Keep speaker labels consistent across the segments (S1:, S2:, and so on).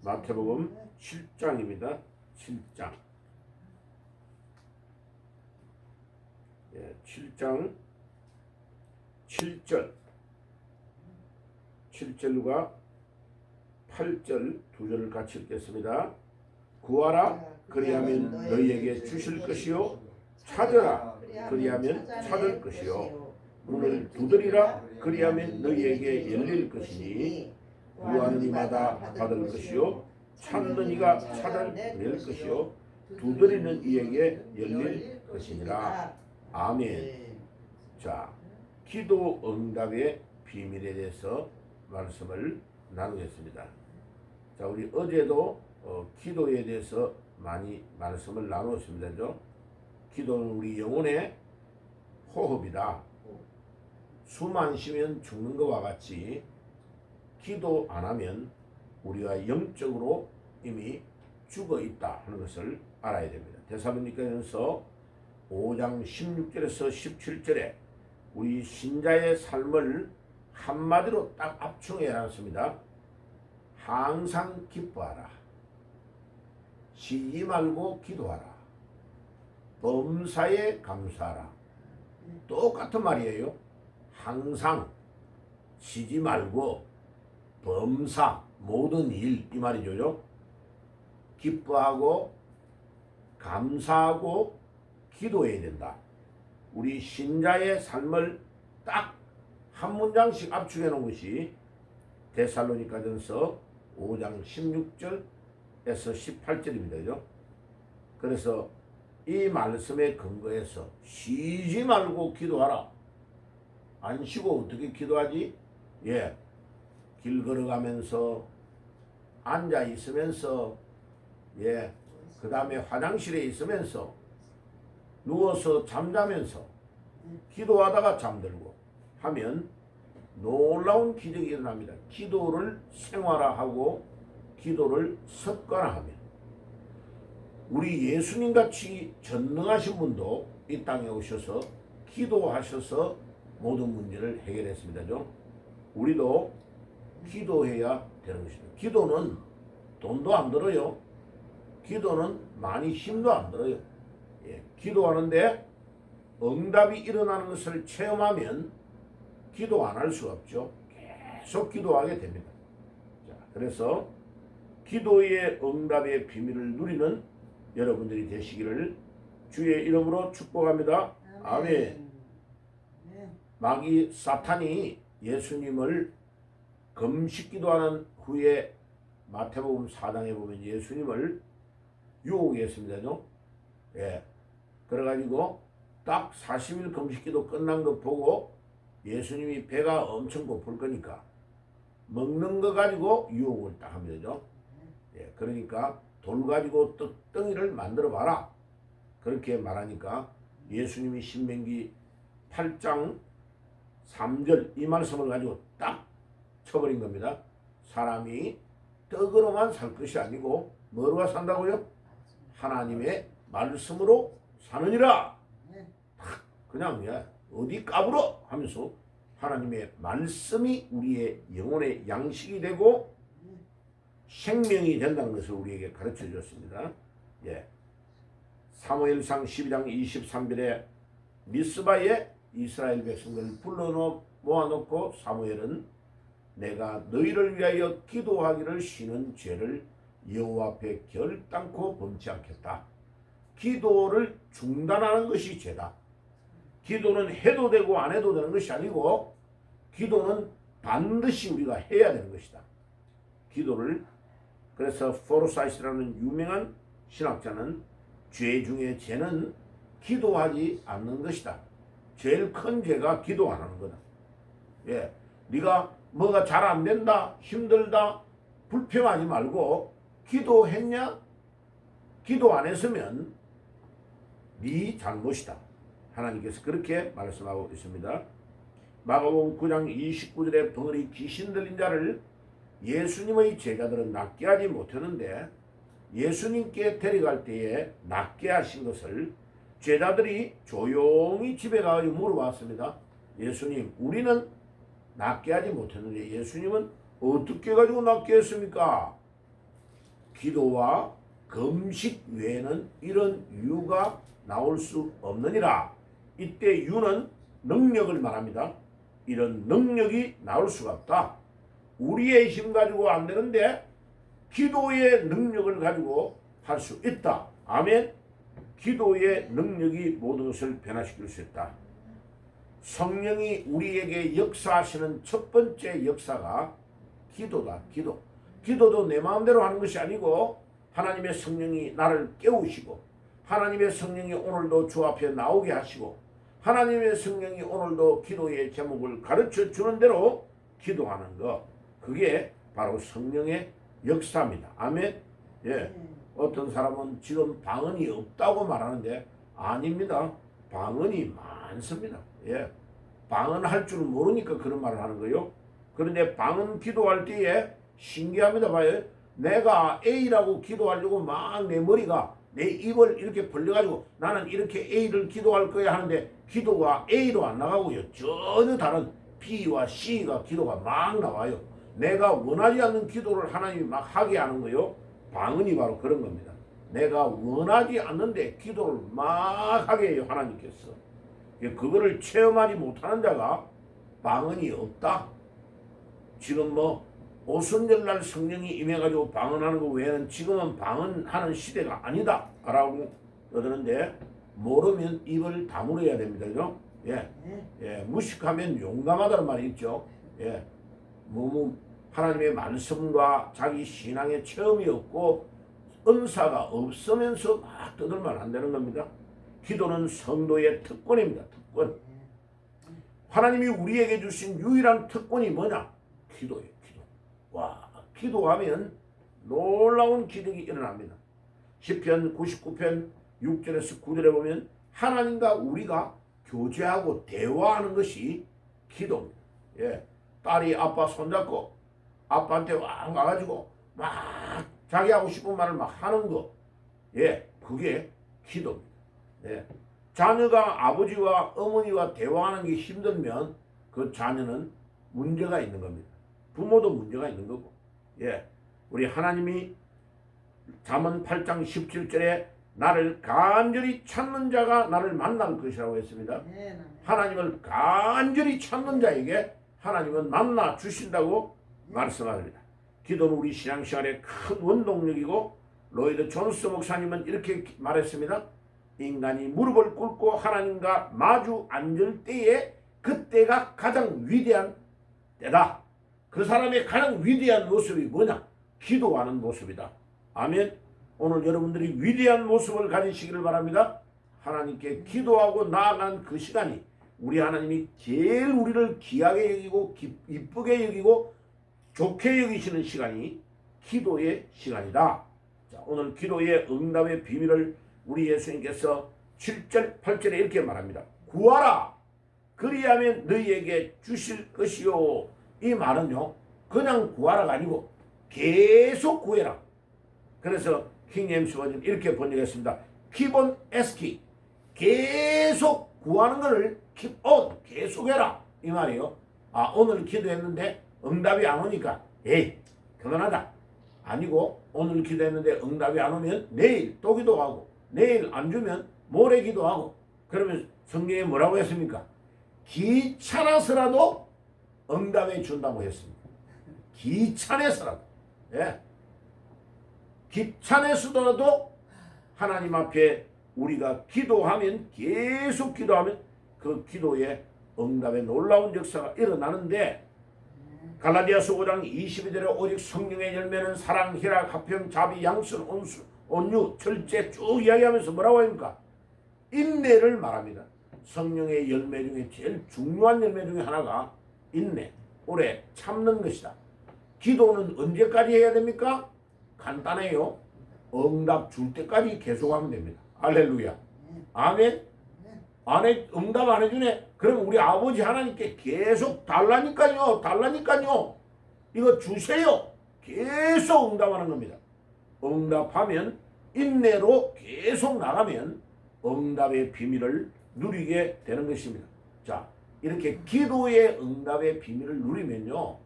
S1: 마태복음 7장입니다. 7장. 7장 7절. 7절과 8절 두 절을 같이 읽겠습니다. 구하라 그리하면 너희에게 주실 것이요 찾으라 그리하면 찾을 것이요 문을 두드리라 그리하면 너희에게 열릴 것이니 구하는 이마다 받을 것이요 찾는 이가 찾아낼 것이요 두드리는 이에게 열릴 것이니라. 아멘. 자, 기도 응답의 비밀에 대해서 말씀을 나누겠습니다. 자, 우리 어제도 기도에 대해서 많이 말씀을 나누었습니다. 기도는 우리 영혼의 호흡이다. 숨 안 쉬면 죽는 것과 같이 기도 안 하면 우리가 영적으로 이미 죽어 있다 하는 것을 알아야 됩니다. 데살로니가전서 5장 16절에서 17절에 우리 신자의 삶을 한마디로 딱 압축해 놨습니다. 항상 기뻐하라. 쉬지 말고 기도하라. 범사에 감사하라. 똑같은 말이에요. 항상 쉬지 말고 범사 모든 일 이 말이죠. 기뻐하고 감사하고 기도해야 된다. 우리 신자의 삶을 딱 한 문장씩 압축해 놓은 것이 데살로니가전서 5장 16절에서 18절입니다. 그래서 이 말씀에 근거해서 쉬지 말고 기도하라. 안 쉬고 어떻게 기도하지? 길 걸어가면서 앉아 있으면서 그 다음에 화장실에 있으면서 누워서 잠자면서 기도하다가 잠들고 하면 놀라운 기적이 일어납니다. 기도를 생활화하고 기도를 습관화하면 우리 예수님같이 전능하신 분도 이 땅에 오셔서 기도하셔서 모든 문제를 해결했습니다. 우리도 기도해야 되는 것입니다. 기도는 돈도 안 들어요. 기도는 많이 힘도 안 들어요. 기도하는데 응답이 일어나는 것을 체험하면 기도 안 할 수가 없죠. 계속 기도하게 됩니다. 자, 그래서 기도의 응답의 비밀을 누리는 여러분들이 되시기를 주의 이름으로 축복합니다. 아멘. 마귀 사탄이 예수님을 금식 기도하는 후에 마태복음 4장에 보면 예수님을 유혹했습니다. 그래가지고 딱 40일 금식기도 끝난 거 보고 예수님이 배가 엄청 고플 거니까 먹는 거 가지고 유혹을 딱 합니다. 그러니까 돌 가지고 떡덩이를 만들어 봐라. 그렇게 말하니까 예수님이 신명기 8장 3절 이 말씀을 가지고 딱 쳐버린 겁니다. 사람이 떡으로만 살 것이 아니고 뭐로가 산다고요? 하나님의 말씀으로 사느니라. 그냥 어디 까불어 하면서 하나님의 말씀이 우리의 영혼의 양식이 되고 생명이 된다는 것을 우리에게 가르쳐 줬습니다. 사무엘상 12장 23절에 미스바에 이스라엘 백성들을 불러 모아놓고 사무엘은 내가 너희를 위하여 기도하기를 쉬는 죄를 여호와 앞에 결단코 범치 않겠다. 기도를 중단하는 것이 죄다. 기도는 해도 되고 안 해도 되는 것이 아니고 기도는 반드시 우리가 해야 되는 것이다. 기도를 그래서 포르사이스라는 유명한 신학자는 죄 중에 죄는 기도하지 않는 것이다. 제일 큰 죄가 기도 안 하는 거다. 네가 뭐가 잘 안 된다, 힘들다, 불평하지 말고 기도했냐? 기도 안 했으면 네 잘못이다. 하나님께서 그렇게 말씀하고 있습니다. 마가복음 9장 29절에 벙어리 귀신 들린 자를 예수님의 제자들은 낫게 하지 못했는데 예수님께 데려갈 때에 낫게 하신 것을 제자들이 조용히 집에 가서 물어봤습니다. 예수님, 우리는 낫게 하지 못했는데 예수님은 어떻게 가지고 낫게 했습니까? 기도와 금식 외에는 이런 유가 나올 수 없느니라. 이때 유는 능력을 말합니다. 이런 능력이 나올 수가 없다. 우리의 힘 가지고 안 되는데 기도의 능력을 가지고 할 수 있다. 아멘. 기도의 능력이 모든 것을 변화시킬 수 있다. 성령이 우리에게 역사하시는 첫 번째 역사가 기도다. 기도. 기도도 내 마음대로 하는 것이 아니고 하나님의 성령이 나를 깨우시고 하나님의 성령이 오늘도 주 앞에 나오게 하시고 하나님의 성령이 오늘도 기도의 제목을 가르쳐 주는 대로 기도하는 것. 그게 바로 성령의 역사입니다. 아멘. 예. 어떤 사람은 지금 방언이 없다고 말하는데 아닙니다. 방언이 많습니다. 예. 방언할 줄 모르니까 그런 말을 하는 거요. 그런데 방언 기도할 때에 신기합니다. 봐요. 내가 A라고 기도하려고 막 내 머리가 내 입을 이렇게 벌려가지고 나는 이렇게 A를 기도할 거야 하는데 기도가 A로 안 나가고요. 전혀 다른 B와 C가 기도가 막 나와요. 내가 원하지 않는 기도를 하나님이 막 하게 하는 거요. 방언이 바로 그런 겁니다. 내가 원하지 않는데 기도를 막 하게 해요. 하나님께서. 그거를 체험하지 못하는 자가 방언이 없다. 지금 뭐 오순절날 성령이 임해가지고 방언하는 거 외에는 지금은 방언하는 시대가 아니다 라고 그러는데 모르면 입을 다물어야 됩니다. 그죠? 예. 예. 무식하면 용감하다는 말이 있죠. 예. 하나님의 말씀과 자기 신앙의 체험이 없고 은사가 없으면서 막 떠들면 안 되는 겁니다. 기도는 성도의 특권입니다. 특권. 하나님이 우리에게 주신 유일한 특권이 뭐냐? 기도예요. 기도. 와, 기도하면 놀라운 기적이 일어납니다. 시편 99편 6절에서 9절에 보면 하나님과 우리가 교제하고 대화하는 것이 기도입니다. 예. 딸이 아빠 손잡고 아빠한테 와가지고 막 자기 하고 싶은 말을 막 하는 거. 예, 그게 기도입니다. 예. 자녀가 아버지와 어머니와 대화하는 게 힘들면 그 자녀는 문제가 있는 겁니다. 부모도 문제가 있는 거고. 예. 우리 하나님이 잠언 8장 17절에 나를 간절히 찾는 자가 나를 만날 것이라고 했습니다. 하나님을 간절히 찾는 자에게 하나님은 만나 주신다고 말씀합니다. 기도는 우리 신앙생활의 큰 원동력이고 로이드 존스 목사님은 이렇게 말했습니다. 인간이 무릎을 꿇고 하나님과 마주 앉을 때에 그때가 가장 위대한 때다. 그 사람의 가장 위대한 모습이 뭐냐? 기도하는 모습이다. 아멘. 오늘 여러분들이 위대한 모습을 가지시기를 바랍니다. 하나님께 기도하고 나아가는 그 시간이 우리 하나님이 제일 우리를 귀하게 여기고 이쁘게 여기고 좋게 여기시는 시간이 기도의 시간이다. 자, 오늘 기도의 응답의 비밀을 우리 예수님께서 7절 8절에 이렇게 말합니다. 구하라 그리하면 너희에게 주실 것이요. 이 말은요 그냥 구하라가 아니고 계속 구해라. 그래서 킹제임스 버전 이렇게 번역했습니다. Keep on asking. 계속 구하는 것을 keep on. 계속해라. 이 말이에요. 아, 오늘 기도했는데 응답이 안 오니까 에이 그만하다. 아니고 오늘 기도했는데 응답이 안 오면 내일 또 기도하고 내일 안 주면 모레 기도하고 그러면 성경에 뭐라고 했습니까? 귀찮아서라도 응답해 준다고 했습니다. 귀찮아서라도. 예. 귀찮아서라도 하나님 앞에 우리가 기도하면 계속 기도하면 그 기도에 응답의 놀라운 역사가 일어나는데 갈라디아서 5장 22절에 오직 성령의 열매는 사랑, 희락, 화평, 자비, 양선, 온유, 절제 쭉 이야기하면서 뭐라고 합니까? 인내를 말합니다. 성령의 열매 중에 제일 중요한 열매 중에 하나가 인내, 오래 참는 것이다. 기도는 언제까지 해야 됩니까? 간단해요. 응답 줄 때까지 계속하면 됩니다. 할렐루야. 아멘. 안에 응답 안 해주네. 그럼 우리 아버지 하나님께 계속 달라니까요. 달라니까요. 이거 주세요. 계속 응답하는 겁니다. 응답하면 인내로 계속 나가면 응답의 비밀을 누리게 되는 것입니다. 자, 이렇게 기도의 응답의 비밀을 누리면요.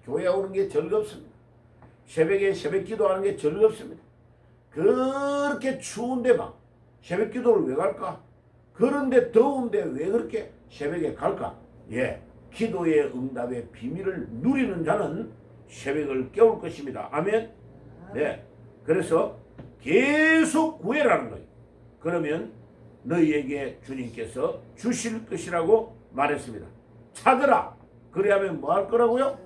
S1: 교회 오는 게 즐겁습니다. 새벽에 새벽 기도하는 게 즐겁습니다. 그렇게 추운데 막 새벽 기도를 왜 갈까? 그런데 더운데 왜 그렇게 새벽에 갈까? 예, 기도의 응답의 비밀을 누리는 자는 새벽을 깨울 것입니다. 아멘. 네, 그래서 계속 구해라는 거예요. 그러면 너희에게 주님께서 주실 것이라고 말했습니다. 찾으라. 그래야면 뭐 할 거라고요?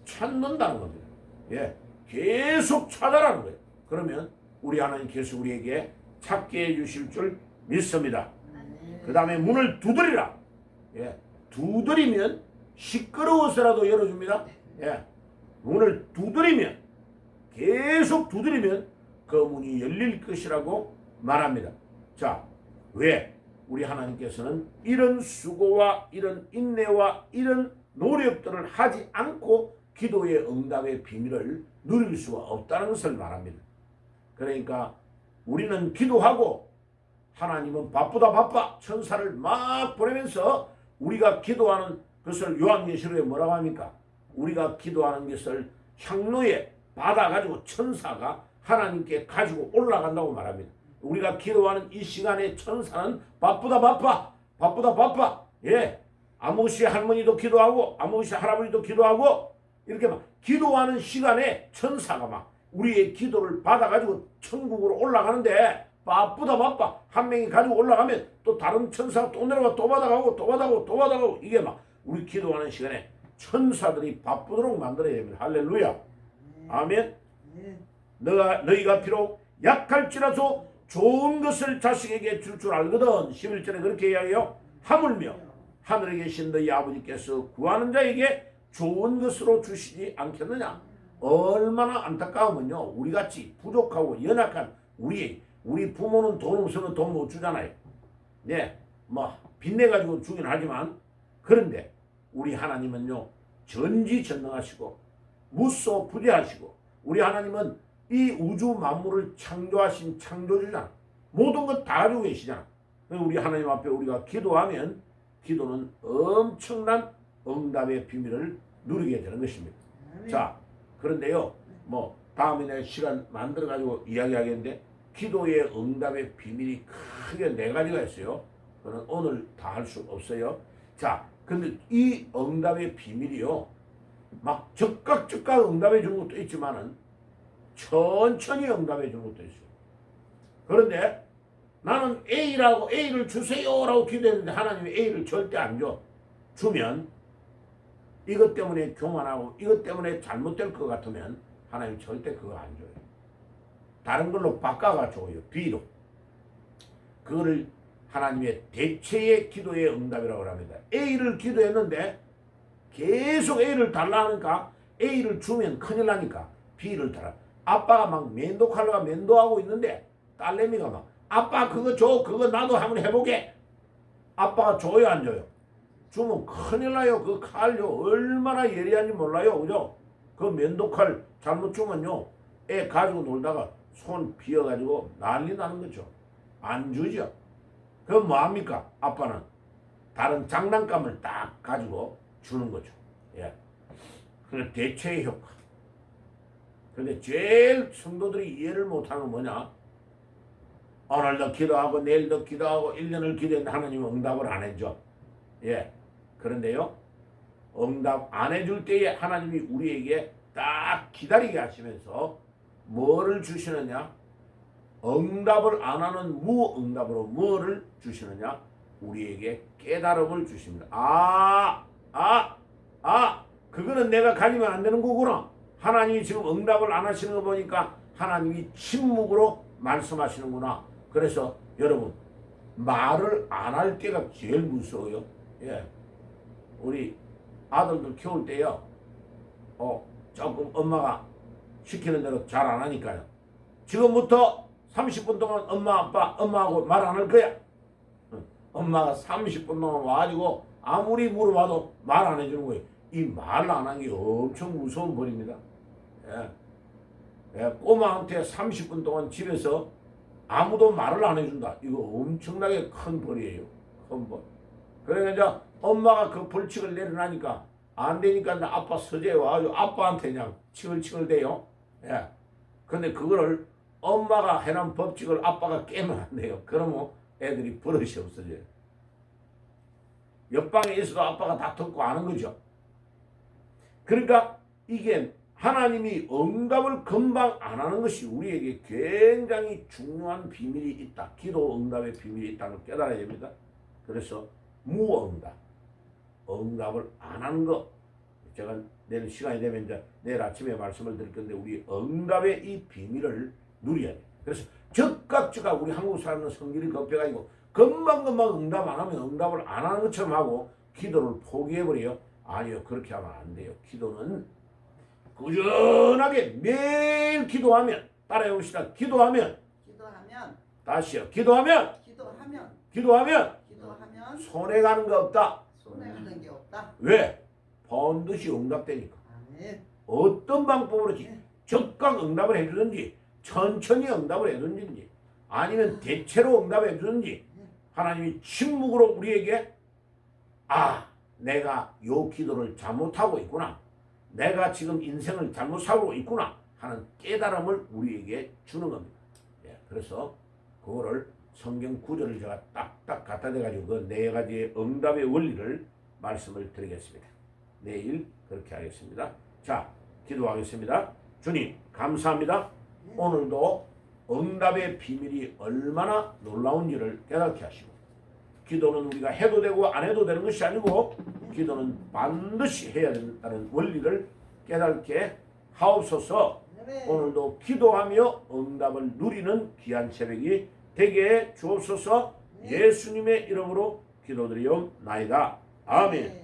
S1: 찾는다는 겁니다. 예, 계속 찾아라는 거예요. 그러면 우리 하나님께서 우리에게 찾게 해주실 줄 믿습니다. 그 다음에 문을 두드리라. 예, 두드리면 시끄러워서라도 열어줍니다. 예, 문을 두드리면 계속 두드리면 그 문이 열릴 것이라고 말합니다. 자, 왜 우리 하나님께서는 이런 수고와 이런 인내와 이런 노력들을 하지 않고 기도의 응답의 비밀을 누릴 수가 없다는 것을 말합니다. 그러니까 우리는 기도하고 하나님은 바쁘다 바빠 천사를 막 보내면서 우리가 기도하는 것을 요한계시록에 뭐라고 합니까? 우리가 기도하는 것을 향로에 받아가지고 천사가 하나님께 가지고 올라간다고 말합니다. 우리가 기도하는 이 시간에 천사는 바쁘다 바빠. 예, 아모시 할머니도 기도하고 아모시 할아버지도 기도하고 이렇게 막 기도하는 시간에 천사가 막 우리의 기도를 받아가지고 천국으로 올라가는데 바쁘다 바빠. 한 명이 가지고 올라가면 또 다른 천사가 또 내려가 또 받아가고 이게 막 우리 기도하는 시간에 천사들이 바쁘도록 만들어야 됩니다. 할렐루야. 아멘. 너희가 비록 약할지라도 좋은 것을 자식에게 줄 줄 알거든. 11절에 그렇게 이야기해요. 하물며 하늘에 계신 너희 아버지께서 구하는 자에게 좋은 것으로 주시지 않겠느냐. 얼마나 안타까우면요, 우리같이 부족하고 연약한 우리 부모는 돈 없으면 돈 못 주잖아요. 네, 뭐 빚내가지고 주긴 하지만, 그런데 우리 하나님은요 전지전능하시고 무소부재하시고, 우리 하나님은 이 우주 만물을 창조하신 창조주잖아. 모든 것 다 가지고 계시잖아. 우리 하나님 앞에 우리가 기도하면 기도는 엄청난 응답의 비밀을 누리게 되는 것입니다. 자, 그런데요, 뭐 다음에 내가 시간 만들어 가지고 이야기하겠는데, 기도의 응답의 비밀이 크게 4가지가 있어요. 그건 오늘 다 할 수 없어요. 자, 근데 이 응답의 비밀이요, 막 즉각 응답해 주는 것도 있지만은 천천히 응답해 주는 것도 있어요. 그런데 나는 A를 주세요라고 기도했는데 하나님이 A를 절대 안 줘. 주면 이것 때문에 교만하고 이것 때문에 잘못될 것 같으면 하나님 절대 그거 안 줘요. 다른 걸로 바꿔가 줘요. B로. 그거를 하나님의 대체의 기도의 응답이라고 합니다. A를 기도했는데 계속 A를 달라 하니까 A를 주면 큰일 나니까 B를 달라. 아빠가 막 면도하고 있는데 딸내미가 막 아빠 그거 줘, 그거 나도 한번 해보게. 아빠가 줘요 안 줘요? 주면 큰일 나요. 그 칼요 얼마나 예리한지 몰라요. 그죠? 그 면도칼 잘못 주면요, 애 가지고 놀다가 손 비어가지고 난리 나는 거죠. 안 주죠. 그럼 뭐합니까? 아빠는 다른 장난감을 딱 가지고 주는 거죠. 예. 그 대체의 효과. 근데 제일 성도들이 이해를 못하는 건 뭐냐? 오늘도 기도하고 내일도 기도하고 1년을 기도했는데 하나님은 응답을 안 해줘. 예. 그런데요, 응답 안 해줄 때에 하나님이 우리에게 딱 기다리게 하시면서 뭐를 주시느냐? 응답을 안 하는 무응답으로 뭐를 주시느냐? 우리에게 깨달음을 주십니다. 그거는 내가 가지면 안 되는 거구나. 하나님이 지금 응답을 안 하시는 거 보니까 하나님이 침묵으로 말씀하시는구나. 그래서 여러분, 말을 안 할 때가 제일 무서워요. 예. 우리 아들들 키울 때요, 조금 엄마가 시키는 대로 잘 안 하니까요, 지금부터 30분 동안 엄마하고 말 안 할 거야. 엄마가 30분 동안 와가지고 아무리 물어봐도 말 안 해주는 거예요. 이 말 안 한 게 엄청 무서운 벌입니다. 예. 예, 꼬마한테 30분 동안 집에서 아무도 말을 안 해준다. 이거 엄청나게 큰 벌이에요. 큰 벌. 그러니까 이제 엄마가 그 벌칙을 내려놔니까 안 되니까 아빠 서재에 와가지고 아빠한테 그냥 칭얼칭얼 대요. 예. 근데 그거를 엄마가 해놓은 법칙을 아빠가 깨면 안 돼요. 그러면 애들이 버릇이 없어져요. 옆방에 있어도 아빠가 다 듣고 아는 거죠. 그러니까 이게 하나님이 응답을 금방 안 하는 것이 우리에게 굉장히 중요한 비밀이 있다. 기도 응답의 비밀이 있다는 걸 깨달아야 됩니다. 그래서 무응답, 응답을 안 하는 것. 제가 내일 시간이 되면 이제 내일 아침에 말씀을 드릴 건데 우리 응답의 이 비밀을 누려야 돼. 그래서 즉각 우리 한국 사람은 성질이 급해가지고 금방금방 응답 안 하면 응답을 안 하는 것처럼 하고 기도를 포기해버려요. 아니요, 그렇게 하면 안 돼요. 기도는 꾸준하게 매일 기도하면, 따라해 봅시다. 기도하면 다시요. 기도하면 손해 가는 거 없다. 왜? 반드시 응답되니까. 어떤 방법으로지 즉각 응답을 해주든지 천천히 응답을 해주든지 아니면 대체로 응답해 주든지 하나님이 침묵으로 우리에게 내가 요 기도를 잘못하고 있구나, 내가 지금 인생을 잘못 살고 있구나 하는 깨달음을 우리에게 주는 겁니다. 예, 그래서 그거를 성경 구절을 제가 딱딱 갖다 대가지고 그 네 가지의 응답의 원리를 말씀을 드리겠습니다. 내일 그렇게 하겠습니다. 자, 기도하겠습니다. 주님 감사합니다. 오늘도 응답의 비밀이 얼마나 놀라운지를 깨닫게 하시고, 기도는 우리가 해도 되고 안 해도 되는 것이 아니고 기도는 반드시 해야 된다는 원리를 깨닫게 하옵소서. 오늘도 기도하며 응답을 누리는 귀한 새벽이 되게 해 주옵소서. 예수님의 이름으로 기도드리옵나이다. 아멘.